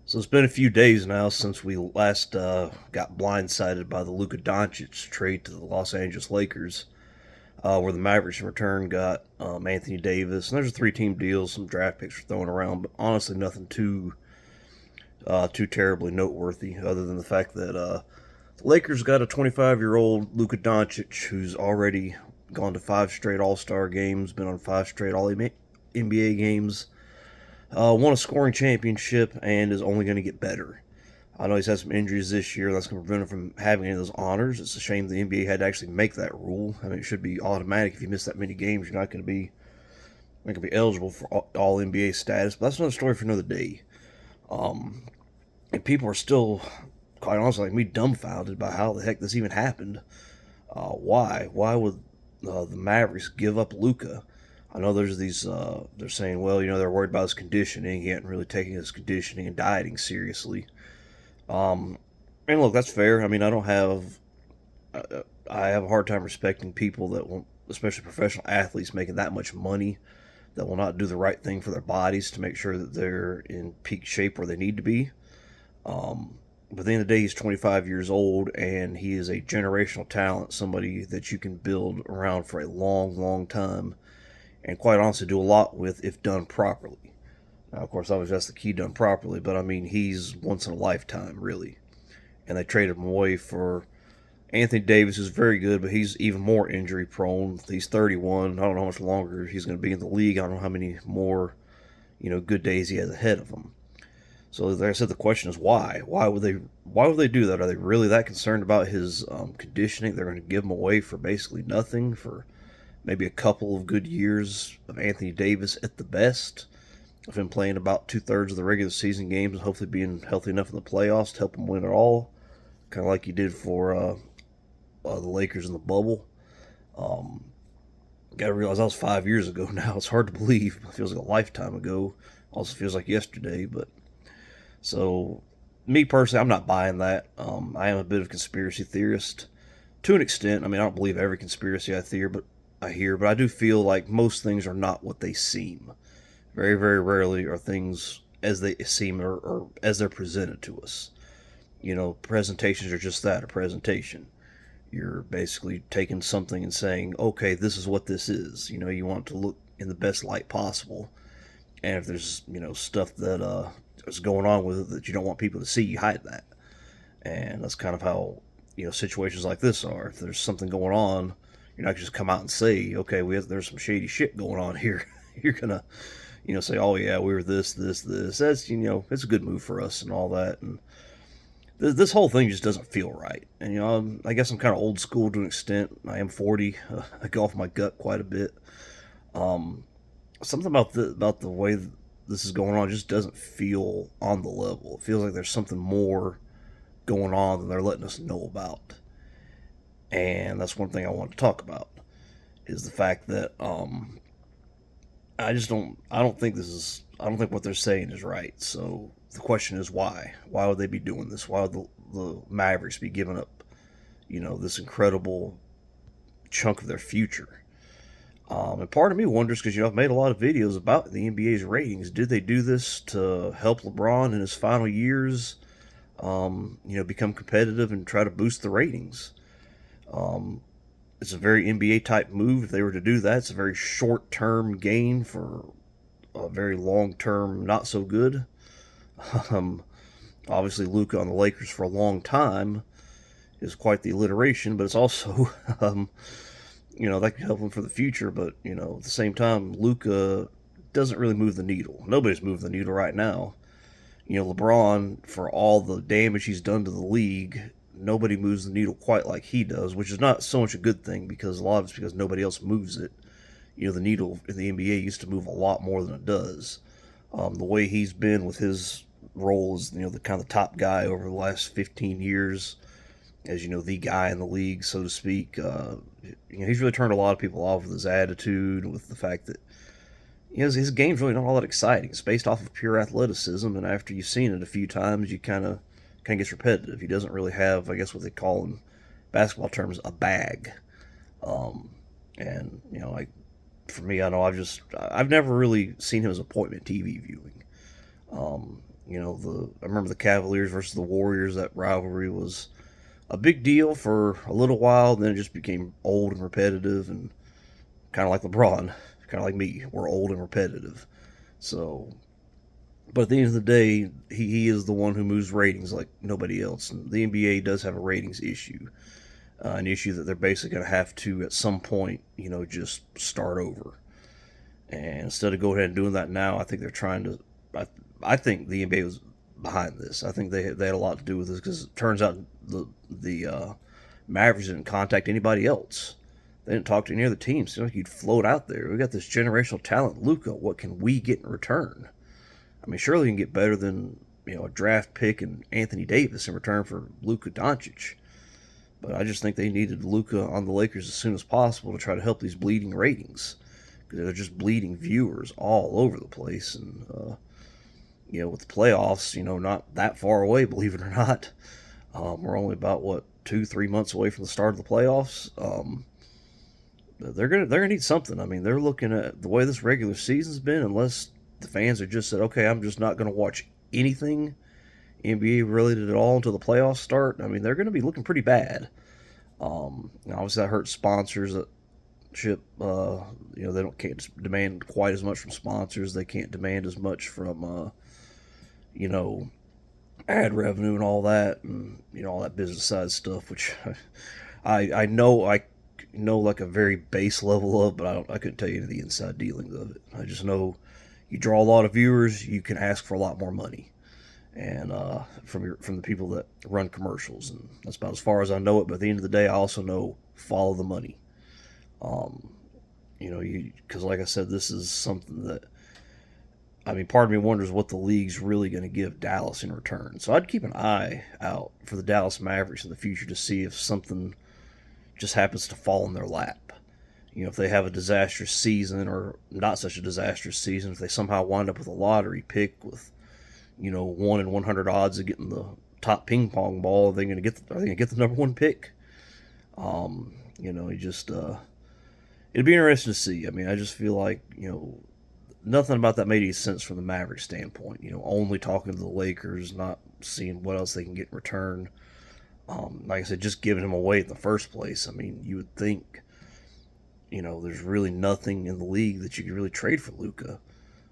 So it's been a few days now since we last got blindsided by the Luka Doncic trade to the Los Angeles Lakers, where the Mavericks in return got Anthony Davis. And there's a three-team deal, some draft picks were thrown around, but honestly nothing too terribly noteworthy, other than the fact that the Lakers got a 25-year-old Luka Doncic who's already gone to five straight All-Star games, been on five straight All NBA games, won a scoring championship, and is only going to get better. I know he's had some injuries this year that's going to prevent him from having any of those honors. It's a shame the NBA had to actually make that rule. I mean, it should be automatic. If you miss that many games, you're not going to be eligible for all NBA status. But that's another story for another day. Um, and people are still, quite honestly, like me, dumbfounded by how the heck this even happened. Why? Why would the Mavericks give up Luka? I know there's these. They're saying, well, they're worried about his conditioning. He hadn't really taken his conditioning and dieting seriously. Um, and look, that's fair. I mean, I don't have. I have a hard time respecting people that will, especially professional athletes, making that much money, that will not do the right thing for their bodies to make sure that they're in peak shape where they need to be. But at the end of the day, he's 25 years old, and he is a generational talent, somebody that you can build around for a long, long time, and quite honestly, do a lot with if done properly. Now, of course, obviously that's the key, done properly, but I mean, he's once in a lifetime, really. And they traded him away for Anthony Davis, who's very good, but he's even more injury prone. He's 31. I don't know how much longer he's going to be in the league. I don't know how many more, good days he has ahead of him. So, like I said, the question is why? Why would they do that? Are they really that concerned about his conditioning? They're going to give him away for basically nothing for maybe a couple of good years of Anthony Davis at the best, of him playing about two-thirds of the regular season games and hopefully being healthy enough in the playoffs to help him win it all, kind of like he did for the Lakers in the bubble. Um, Got to realize that was 5 years ago now. It's hard to believe. It feels like a lifetime ago. Also feels like yesterday. But so, me personally, I'm not buying that. I am a bit of a conspiracy theorist to an extent. I mean, I don't believe every conspiracy I hear, but I do feel like most things are not what they seem. Very, very rarely are things as they seem or as they're presented to us. Presentations are just that, a presentation. You're basically taking something and saying, okay, this is what this is. You want it to look in the best light possible. And if there's, stuff that is going on with it that you don't want people to see, you hide that. And that's kind of how, situations like this are. If there's something going on, you're not just come out and say, okay, there's some shady shit going on here. You're going to, say, oh, yeah, we were this, this, this. That's, it's a good move for us and all that. And this whole thing just doesn't feel right. And I guess I'm kind of old school to an extent. I am 40. I go off my gut quite a bit. Um, Something about the way this is going on just doesn't feel on the level. It feels like there's something more going on than they're letting us know about. And that's one thing I want to talk about is the fact that I don't think what they're saying is right. So the question is why? Why would they be doing this? Why would the Mavericks be giving up, this incredible chunk of their future? And part of me wonders because I've made a lot of videos about the NBA's ratings. Did they do this to help LeBron in his final years? Become competitive and try to boost the ratings. Um, it's a very NBA type move. If they were to do that, it's a very short term gain for a very long term not so good. Um, Obviously, Luka on the Lakers for a long time is quite the alliteration, but it's also, that can help him for the future. But, at the same time, Luka doesn't really move the needle. Nobody's moving the needle right now. LeBron, for all the damage he's done to the league, nobody moves the needle quite like he does, which is not so much a good thing because a lot of it's because nobody else moves it. The needle in the NBA used to move a lot more than it does. The way he's been with his role as the kind of the top guy over the last 15 years, as the guy in the league, so to speak. He's really turned a lot of people off with his attitude, with the fact that his game's really not all that exciting. It's based off of pure athleticism, and after you've seen it a few times, you kind of gets repetitive. He doesn't really have, I guess, what they call in basketball terms, a bag. Um, and like for me, I know I've never really seen him as appointment TV viewing. I remember the Cavaliers versus the Warriors. That rivalry was a big deal for a little while. Then it just became old and repetitive, and kind of like LeBron, kind of like me. We're old and repetitive. So, but at the end of the day, he is the one who moves ratings like nobody else. And the NBA does have a ratings issue, an issue that they're basically going to have to at some point, just start over. And instead of going ahead and doing that now, I think they're trying to. I think the NBA was behind this. I think they had a lot to do with this because it turns out the Mavericks didn't contact anybody else. They didn't talk to any other teams. You'd float out there. We got this generational talent, Luka. What can we get in return? I mean, surely you can get better than a draft pick and Anthony Davis in return for Luka Doncic. But I just think they needed Luka on the Lakers as soon as possible to try to help these bleeding ratings, because they're just bleeding viewers all over the place. And with the playoffs, not that far away, believe it or not. We're only about 2-3 months away from the start of the playoffs. They're gonna need something. I mean, they're looking at the way this regular season's been. Unless the fans are just said, okay, I'm just not gonna watch anything NBA related at all until the playoffs start. I mean, they're gonna be looking pretty bad. Obviously, that hurts sponsors. They can't demand quite as much from sponsors. They can't demand as much from ad revenue and all that, and all that business side stuff, which I know like a very base level of, but I couldn't tell you any of the inside dealings of it. I just know you draw a lot of viewers, you can ask for a lot more money, and from the people that run commercials, and that's about as far as I know it. But at the end of the day, I also know follow the money. Because like I said, this is something that, I mean, part of me wonders what the league's really going to give Dallas in return. So I'd keep an eye out for the Dallas Mavericks in the future to see if something just happens to fall in their lap. If they have a disastrous season or not such a disastrous season, if they somehow wind up with a lottery pick with, 1 in 100 odds of getting the top ping pong ball, are they going to get the number one pick? You just it'd be interesting to see. I mean, I just feel like nothing about that made any sense from the Mavericks standpoint. Only talking to the Lakers, not seeing what else they can get in return. Like I said, just giving him away in the first place. I mean, you would think, there's really nothing in the league that you could really trade for Luka,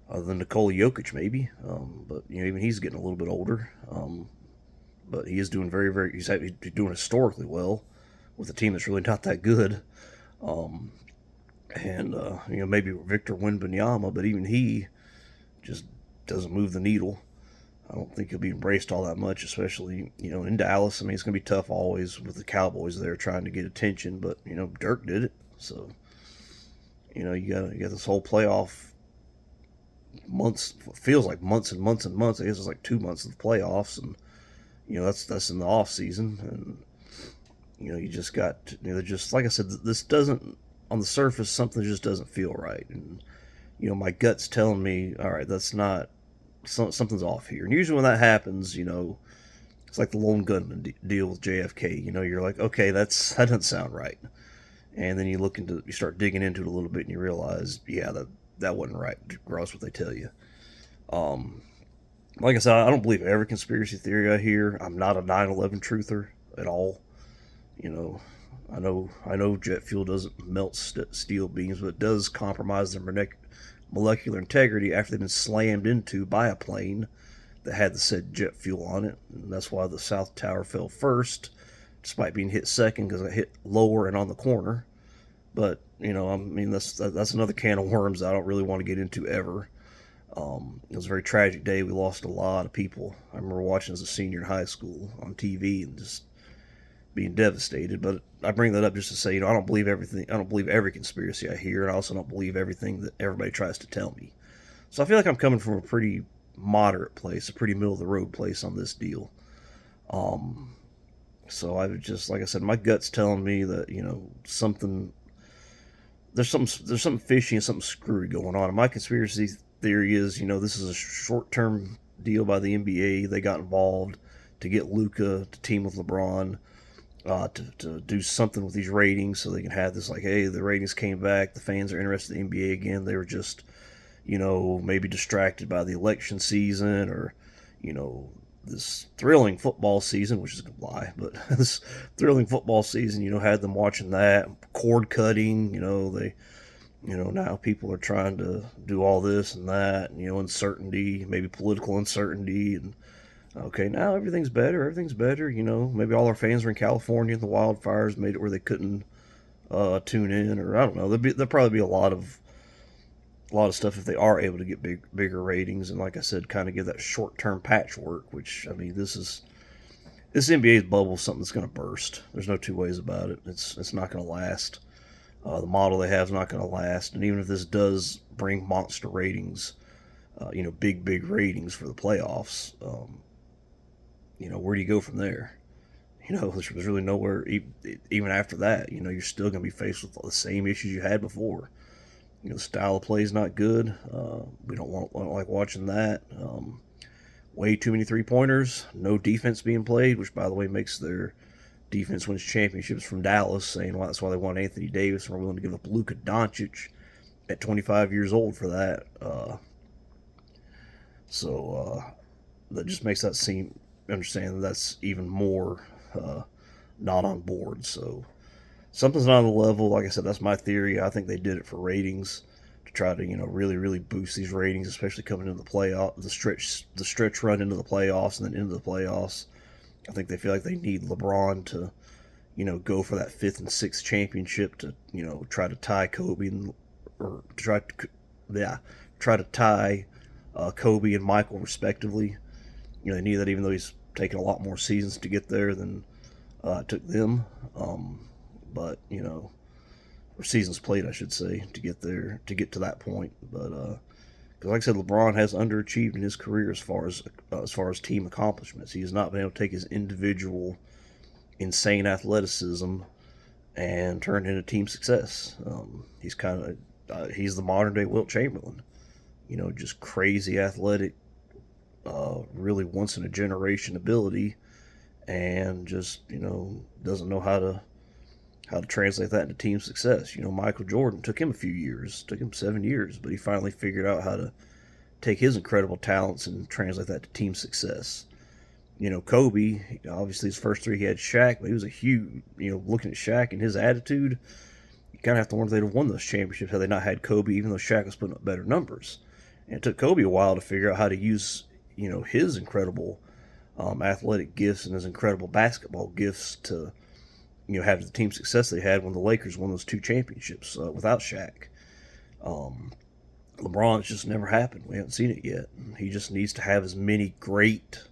other than Nikola Jokic maybe. But even he's getting a little bit older. But he is doing he's doing historically well with a team that's really not that good. And maybe Victor Wembanyama, but even he just doesn't move the needle. I don't think he'll be embraced all that much, especially in Dallas. I mean, it's gonna be tough always with the Cowboys there trying to get attention, but Dirk did it, so you got this whole playoff months, feels like months and months and months. I guess it's like 2 months of the playoffs, and that's in the off season, and you just got just like I said, this doesn't, on the surface, something just doesn't feel right, and my gut's telling me, all right, that's not, something's off here. And usually when that happens, it's like the lone gunman deal with JFK. You're like, okay, that doesn't sound right, and then you start digging into it a little bit, and you realize, yeah, that wasn't right, regardless what they tell you. Like I said, I don't believe every conspiracy theory I hear. I'm not a 9/11 truther at all. I know jet fuel doesn't melt steel beams, but it does compromise their molecular integrity after they've been slammed into by a plane that had the said jet fuel on it. And that's why the South Tower fell first, despite being hit second, because it hit lower and on the corner. But I mean, that's another can of worms I don't really want to get into ever. It was a very tragic day. We lost a lot of people. I remember watching as a senior in high school on TV and just being devastated. But I bring that up just to say, I don't believe everything. I don't believe every conspiracy I hear, and I also don't believe everything that everybody tries to tell me. So I feel like I'm coming from a pretty moderate place, a pretty middle of the road place on this deal. So I would just, like I said, my gut's telling me that there's something fishy and something screwy going on. And my conspiracy theory is, this is a short-term deal by the NBA. They got involved to get Luka to team with LeBron. To do something with these ratings so they can have this, like, hey, the ratings came back, the fans are interested in the NBA again. They were just, maybe distracted by the election season, or, you know, this thrilling football season, which is a lie, but this thrilling football season, had them watching that, cord cutting, now people are trying to do all this and that, and, uncertainty, maybe political uncertainty, and okay, now everything's better, maybe all our fans are in California and the wildfires made it where they couldn't tune in, or I don't know, there'll probably be a lot of stuff if they are able to get bigger ratings, and like I said, kind of give that short term patchwork. Which I mean, this NBA's bubble is something that's going to burst. There's no two ways about it. It's not going to last. The model they have is not going to last, and even if this does bring monster ratings, big ratings for the playoffs, where do you go from there? There's really nowhere. Even after that, you're still going to be faced with the same issues you had before. Style of play is not good. We don't like watching that. Way too many 3-pointers. No defense being played, which, by the way, makes their defense wins championships from Dallas, saying that's why they want Anthony Davis and we're willing to give up Luka Doncic at 25 years old for that. So that just makes that seem, understand that's even more not on board. So something's not on the level. Like I said, that's my theory. I think they did it for ratings to try to really boost these ratings, especially coming into the playoff, the stretch run into the playoffs and then into the playoffs. I think they feel like they need LeBron to go for that 5th and 6th championship to try to tie Kobe or try to tie Kobe and Michael respectively. They need that, even though he's taken a lot more seasons to get there than it took them. But or seasons played, I should say, to get there, to get to that point. But because, like I said, LeBron has underachieved in his career as far as team accomplishments. He has not been able to take his individual insane athleticism and turn it into team success. He's the modern day Wilt Chamberlain. Just crazy athletic, really once in a generation ability, and just doesn't know how to translate that into team success. Michael Jordan, took him 7 years, but he finally figured out how to take his incredible talents and translate that to team success. Kobe, obviously his first 3 he had Shaq, but he was a huge, looking at Shaq and his attitude, you kind of have to wonder if they'd have won those championships had they not had Kobe, even though Shaq was putting up better numbers. And it took Kobe a while to figure out how to use, his incredible athletic gifts and his incredible basketball gifts to have the team success they had when the Lakers won those 2 championships without Shaq. LeBron, it's just never happened. We haven't seen it yet. He just needs to have as many great,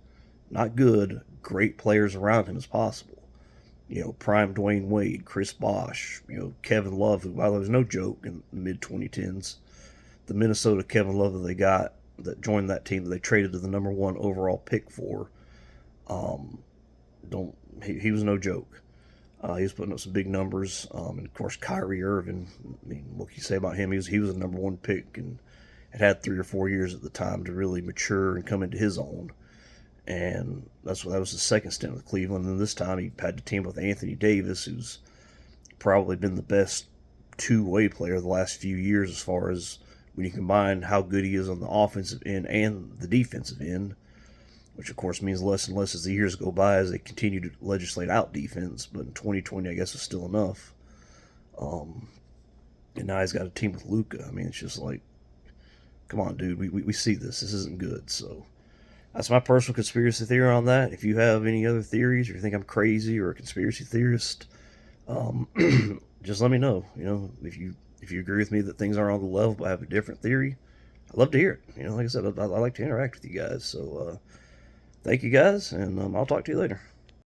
not good, great players around him as possible. Prime Dwayne Wade, Chris Bosh, Kevin Love, who, by the way, was no joke in the mid-2010s. The Minnesota Kevin Love that they got, that joined that team that they traded to the number 1 overall pick for, he was no joke. He was putting up some big numbers, and of course Kyrie Irving. I mean, what can you say about him? He was a number 1 pick and had 3 or 4 years at the time to really mature and come into his own. And that was his second stint with Cleveland. And this time he had to team with Anthony Davis, who's probably been the best two-way player the last few years as far as when you combine how good he is on the offensive end and the defensive end, which of course means less and less as the years go by as they continue to legislate out defense. But in 2020, I guess it's still enough. And now he's got a team with Luka. I mean, it's just like, come on, dude, we see this. This isn't good. So that's my personal conspiracy theory on that. If you have any other theories, or you think I'm crazy or a conspiracy theorist, just let me know. If you agree with me that things aren't on the level, but I have a different theory, I'd love to hear it. Like I said, I like to interact with you guys. So thank you guys, and I'll talk to you later.